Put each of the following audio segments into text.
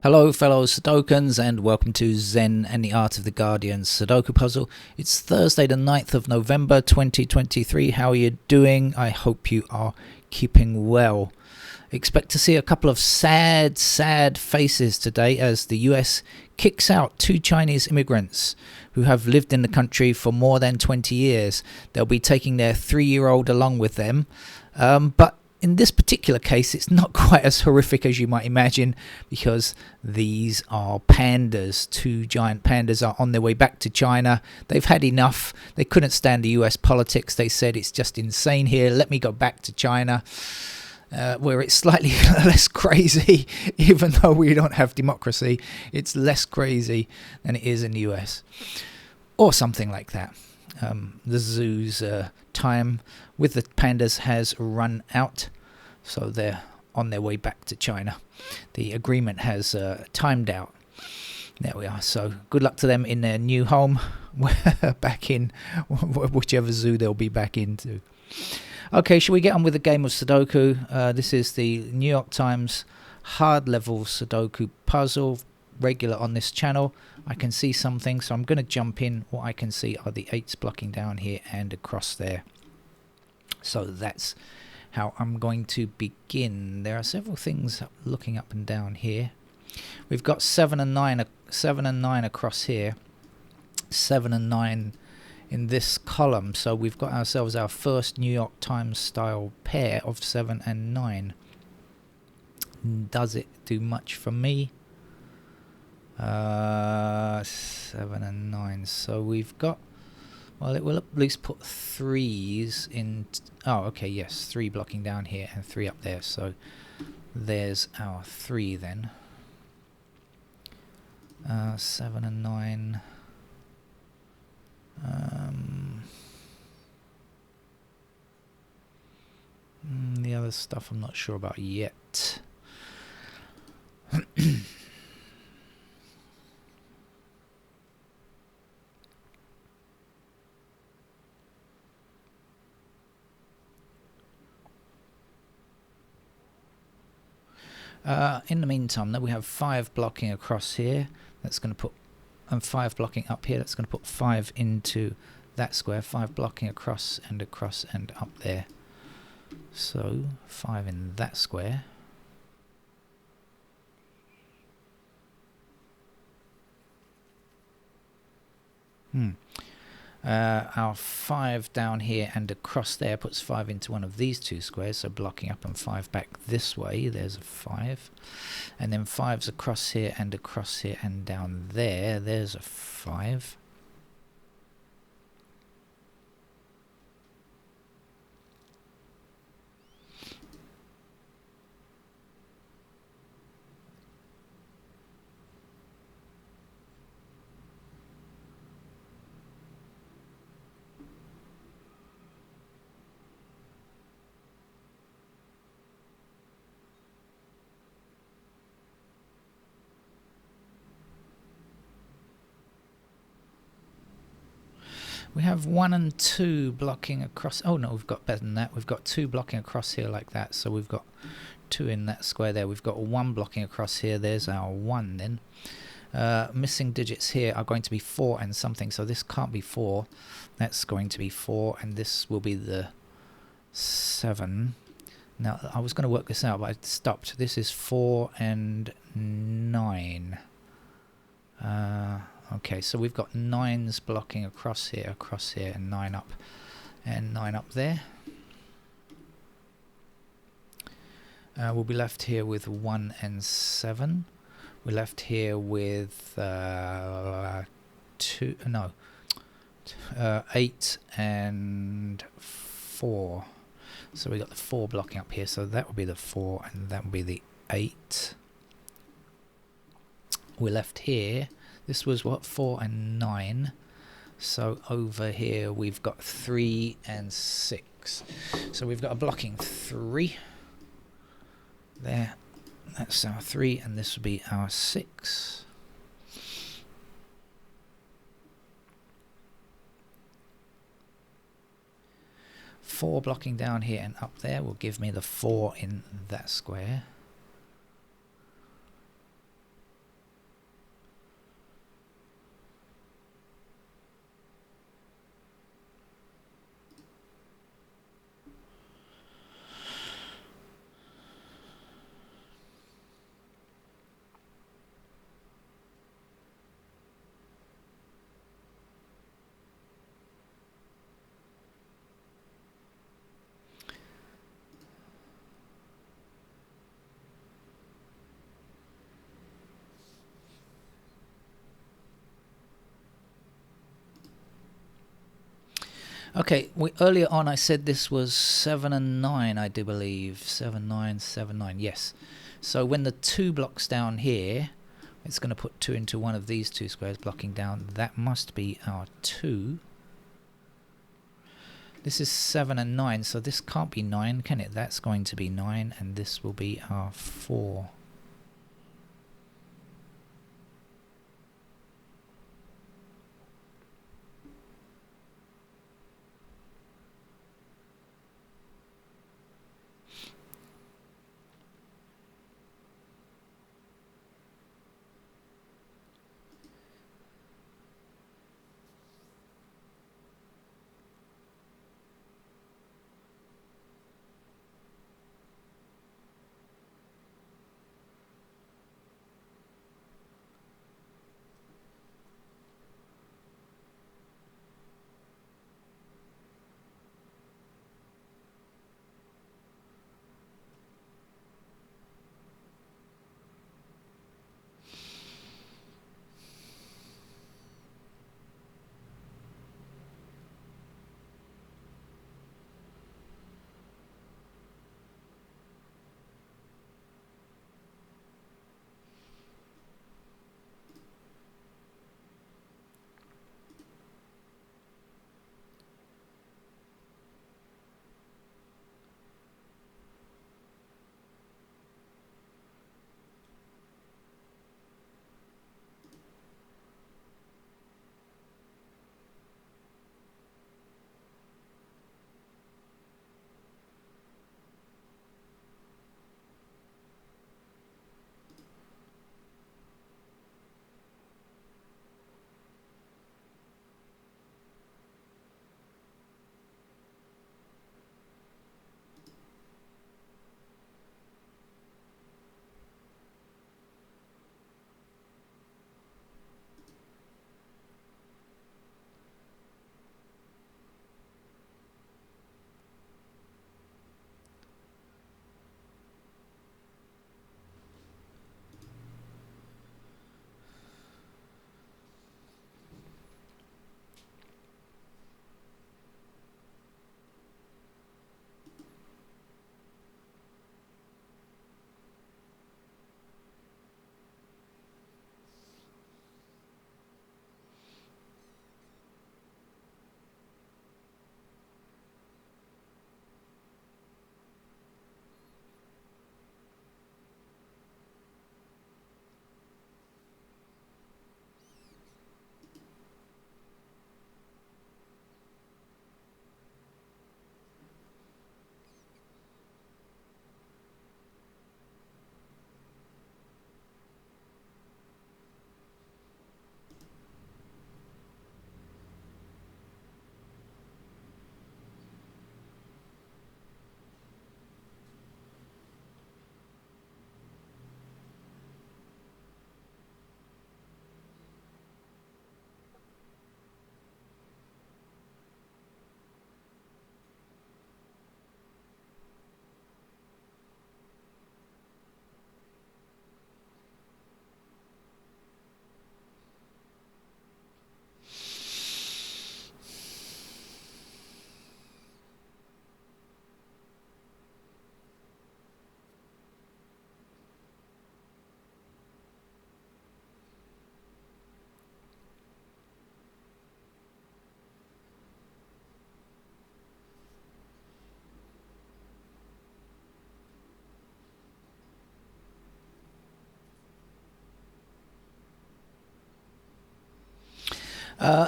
Hello fellow Sudokans and welcome to Zen and the Art of the Guardian Sudoku Puzzle. It's Thursday the 9th of November 2023. How are you doing? I hope you are keeping well. Expect to see a couple of sad faces today as the US kicks out 2 Chinese immigrants who have lived in the country for more than 20 years. They'll be taking their 3-year-old along with them, but in this particular case, it's not quite as horrific as you might imagine because these are pandas. 2 giant pandas are on their way back to China. They've had enough. They couldn't stand the US politics. They said, it's just insane here. Let me go back to China, where it's slightly less crazy. Even though we don't have democracy, it's less crazy than it is in the US. Or something like that. The zoo's time with the pandas has run out, so they're on their way back to China. The agreement has timed out. There we are. So good luck to them in their new home, back in whichever zoo they'll be back into. Okay, shall we get on with the game of Sudoku? This is the New York Times hard level Sudoku puzzle, regular on this channel. I can see something, so I'm going to jump in. What I can see are the 8s blocking down here and across there. So that's how I'm going to begin. There are several things looking up and down here. We've got 7 and 9 across here. 7 and 9 in this column. So we've got ourselves our first New York Times style pair of 7 and 9. Does it do much for me? 7 and 9. So we've got, well, it will at least put 3s in. Oh, okay, yes, 3 blocking down here and 3 up there. So there's our 3 then. 7 and 9. The other stuff I'm not sure about yet. In the meantime, we have 5 blocking across here. That's going to put, and 5 blocking up here. That's going to put 5 into that square. 5 blocking across and up there. So 5 in that square. Our 5 down here and across there puts 5 into one of these 2 squares, so blocking up and 5 back this way. There's a 5. And then 5's across here and down there. There's a 5. We have 1 and 2 blocking across. Oh no, we've got better than that. We've got 2 blocking across here like that. So we've got 2 in that square there. We've got 1 blocking across here. There's our 1 then. Missing digits here are going to be 4 and something. So this can't be 4. That's going to be 4. And this will be the 7. Now, I was going to work this out, but I stopped. This is 4 and 9. Okay, so we've got 9s blocking across here, and 9 up, and 9 up there. We'll be left here with 1 and 7. We're left here with 8 and 4. So we got the 4 blocking up here, so that will be the 4, and that will be the 8. We're left here. This was what, 4 and 9. So over here we've got 3 and 6. So we've got a blocking 3. There. That's our 3, and this will be our 6. Four blocking down here and up there will give me the 4 in that square. Okay, earlier on I said this was 7 and 9, I do believe. 7, 9, 7, 9, yes. So when the 2 blocks down here, it's going to put 2 into one of these 2 squares blocking down. That must be our 2. This is 7 and 9, so this can't be 9, can it? That's going to be 9, and this will be our 4.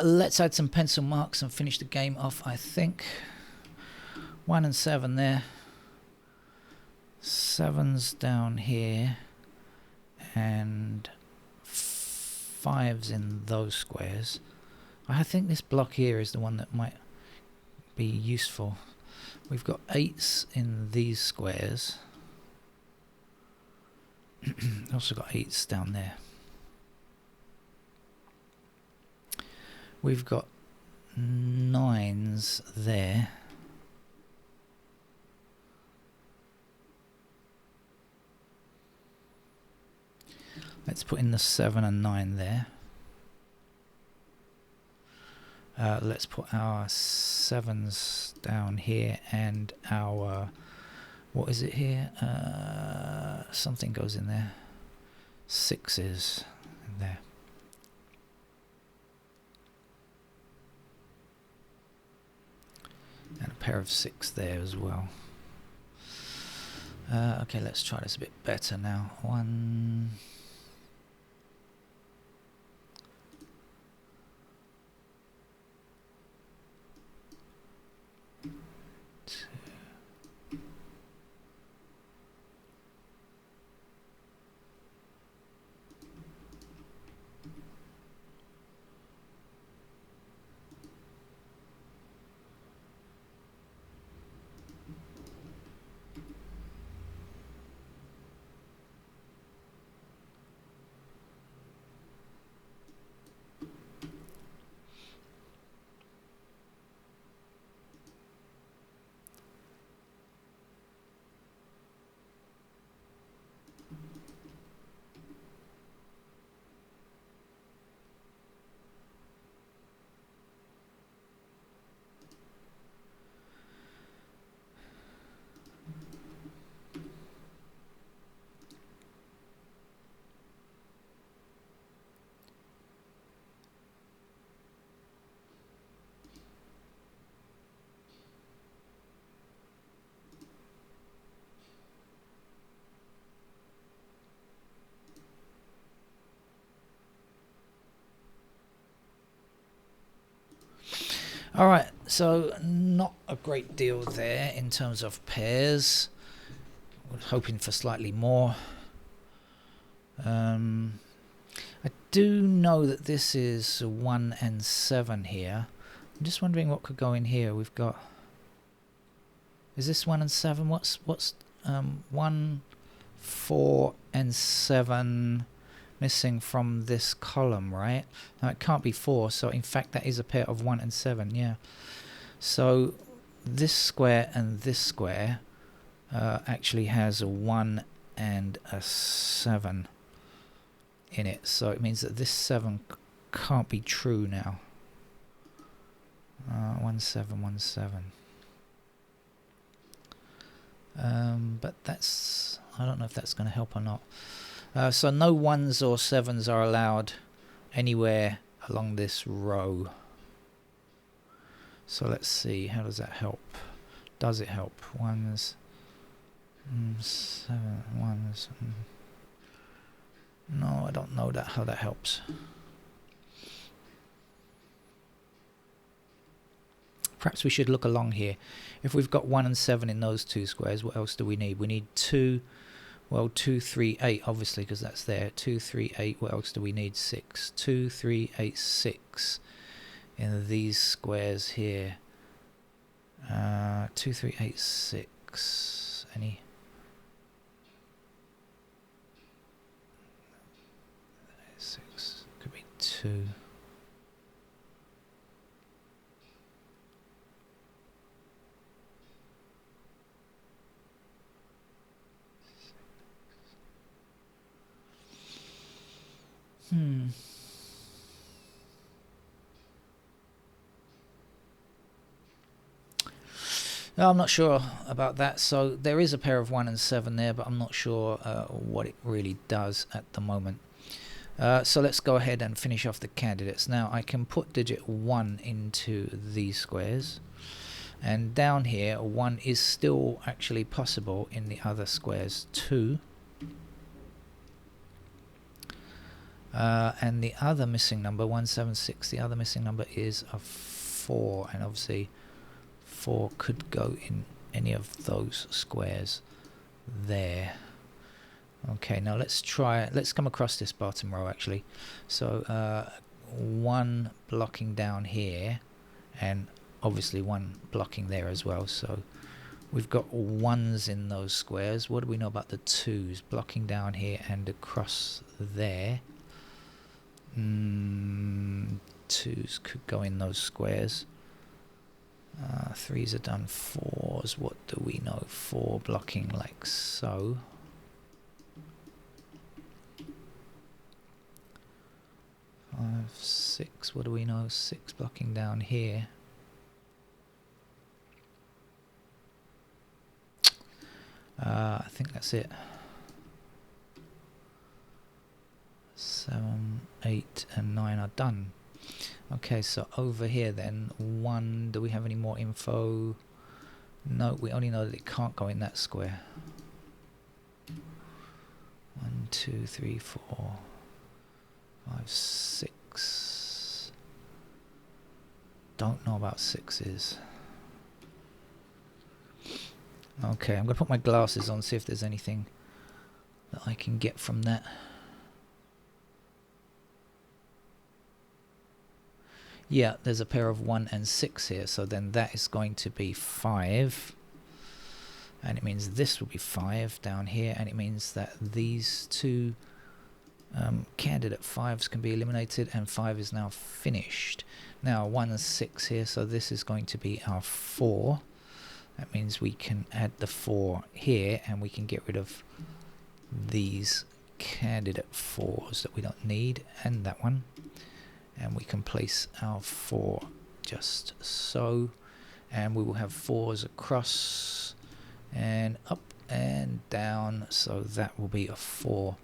Let's add some pencil marks and finish the game off, I think. 1 and 7 there. 7's down here. And 5's in those squares. I think this block here is the one that might be useful. We've got 8's in these squares. Also got 8's down there. We've got 9's there. Let's put in the 7 and 9 there. Let's put our sevens down here, and our, what is it here? Something goes in there. Sixes in there. And a pair of six there as well. Okay, let's try this a bit better now. 1, 2. Alright, so not a great deal there in terms of pairs. We're hoping for slightly more. I do know that this is 1 and 7 here. I'm just wondering what could go in here. We've got... Is this 1 and 7? What's 1, 4 and 7 missing from this column, right? Now it can't be 4, so in fact that is a pair of 1 and 7, yeah. So this square and this square actually has a 1 and a 7 in it, so it means that this 7 can't be true now. 1 7 1 7. But that's, I don't know if that's going to help or not. So no 1s or 7s are allowed anywhere along this row. So let's see, how does that help? Does it help? 1s, 7, 1s. No, I don't know how that helps. Perhaps we should look along here. If we've got 1 and 7 in those two squares, what else do we need? We need 2, well 2, 3, 8 obviously, because that's there. 2, 3, 8, what else do we need? 6. 2, 3, 8, 6 in these squares here. 2, 3, 8, 6. Any? 6. Could be 2. No, I'm not sure about that. So there is a pair of 1 and 7 there, but I'm not sure what it really does at the moment. So let's go ahead and finish off the candidates. Now I can put digit 1 into these squares, and down here 1 is still actually possible in the other squares too. And the other missing number, 176, the other missing number is a 4, and obviously 4 could go in any of those squares there. Okay, now let's come across this bottom row actually. So 1 blocking down here, and obviously 1 blocking there as well. So we've got 1s in those squares. What do we know about the 2s? Blocking down here and across there. 2s could go in those squares. 3s are done. 4s, what do we know? 4 blocking like so. 5, 6, what do we know? 6 blocking down here. I think that's it. 7, 8 and 9 are done. Okay, so over here then, 1, do we have any more info? No, we only know that it can't go in that square. 1, 2, 3, 4, 5, 6. Don't know about 6s. Okay, I'm going to put my glasses on, see if there's anything that I can get from that. Yeah, there's a pair of 1 and 6 here, so then that is going to be 5. And it means this will be 5 down here, and it means that these two candidate 5s can be eliminated, and 5 is now finished. Now 1 and 6 here, so this is going to be our 4. That means we can add the 4 here, and we can get rid of these candidate 4s that we don't need, and that one. And we can place our 4 just so, and we will have 4s across and up and down, so that will be a 4,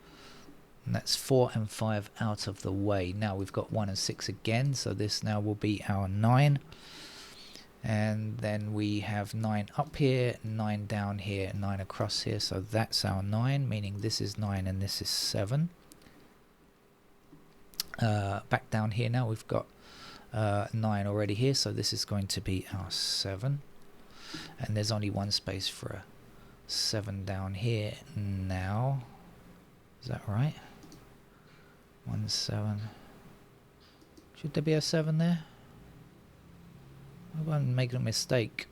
and that's 4 and 5 out of the way. Now we've got 1 and 6 again, so this now will be our 9, and then we have 9 up here, 9 down here, 9 across here, so that's our 9, meaning this is 9 and this is 7. Back down here now, we've got 9 already here, so this is going to be our 7, and there's only one space for a 7 down here now. Is that right? 1, 7. Should there be a 7 there? I won't make a mistake.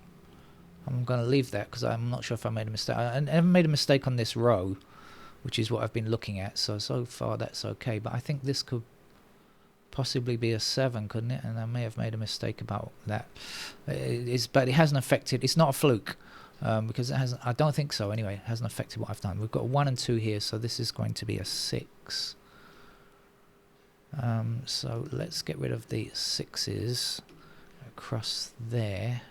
I'm going to leave that because I'm not sure if I made a mistake. I haven't made a mistake on this row, which is what I've been looking at, so far that's okay, but I think this could possibly be a 7, couldn't it? And I may have made a mistake about that. But it hasn't affected. It's not a fluke, because it hasn't. I don't think so. Anyway, it hasn't affected what I've done. We've got 1 and 2 here, so this is going to be a 6. So let's get rid of the 6s across there.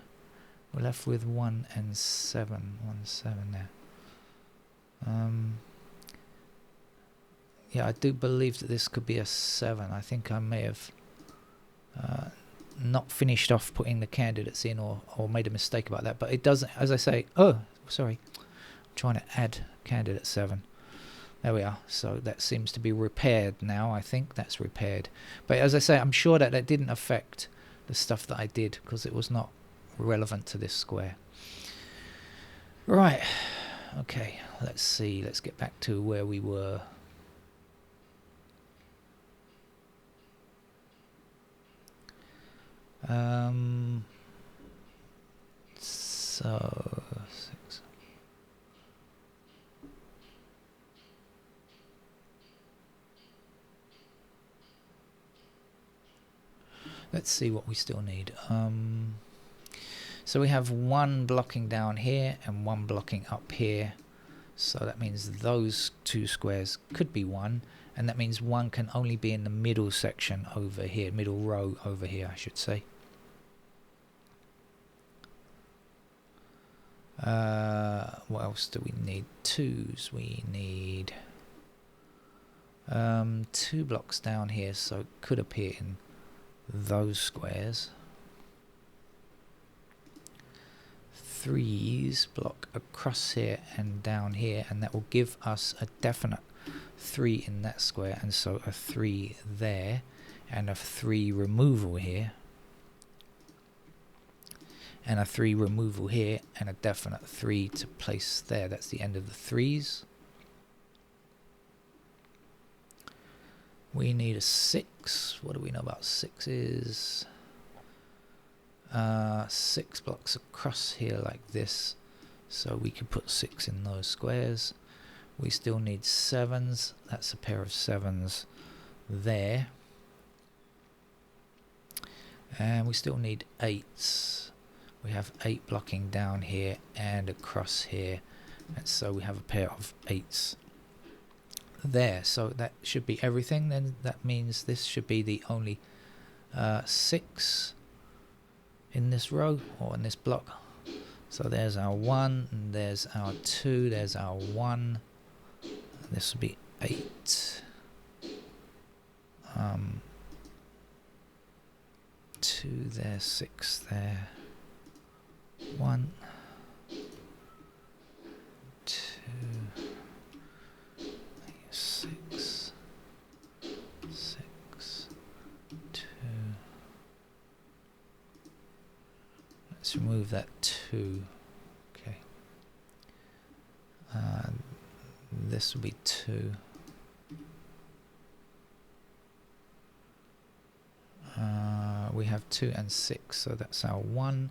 We're left with 1 and 7. 1, 7 there. Yeah, I do believe that this could be a 7. I think I may have not finished off putting the candidates in, or made a mistake about that. But it doesn't, as I say, oh, sorry. I'm trying to add candidate 7. There we are. So that seems to be repaired now. I think that's repaired. But as I say, I'm sure that didn't affect the stuff that I did, because it was not relevant to this square. Right. Okay, let's see. Let's get back to where we were. So 6. Let's see what we still need. So we have 1 blocking down here and 1 blocking up here. So that means those 2 squares could be 1, and that means 1 can only be in the middle section over here, middle row over here, I should say. What else do we need? 2s. We need 2 blocks down here, so it could appear in those squares. 3s block across here and down here, and that will give us a definite 3 in that square, and so a 3 there, and a 3 removal here, and a 3 removal here, and a definite 3 to place there. That's the end of the 3s. We need a 6. What do we know about 6s? 6 blocks across here like this, so we could put 6 in those squares. We still need 7s. That's a pair of 7s there, and we still need 8s. We have 8 blocking down here and across here, and so we have a pair of 8s there. So that should be everything. Then that means this should be the only 6 in this row, or in this block. So there's our 1, and there's our 2, there's our 1. This will be 8. 2 there, 6 there. 1, 2, 6, 6, 2. Let's remove that 2. Okay. This will be 2. We have 2 and 6, so that's our 1.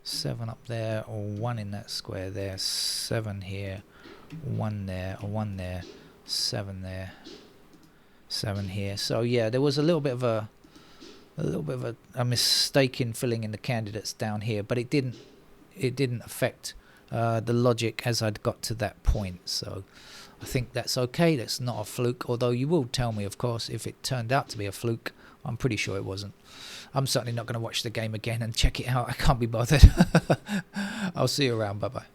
7 up there, or 1 in that square there. 7 here, 1 there, or 1 there. 7 there, 7 here. So yeah, there was a little bit of a mistake in filling in the candidates down here, but it didn't affect the logic as I'd got to that point. So I think that's okay. That's not a fluke, although you will tell me, of course, if it turned out to be a fluke. I'm pretty sure it wasn't. I'm certainly not going to watch the game again and check it out. I can't be bothered. I'll see you around. Bye bye.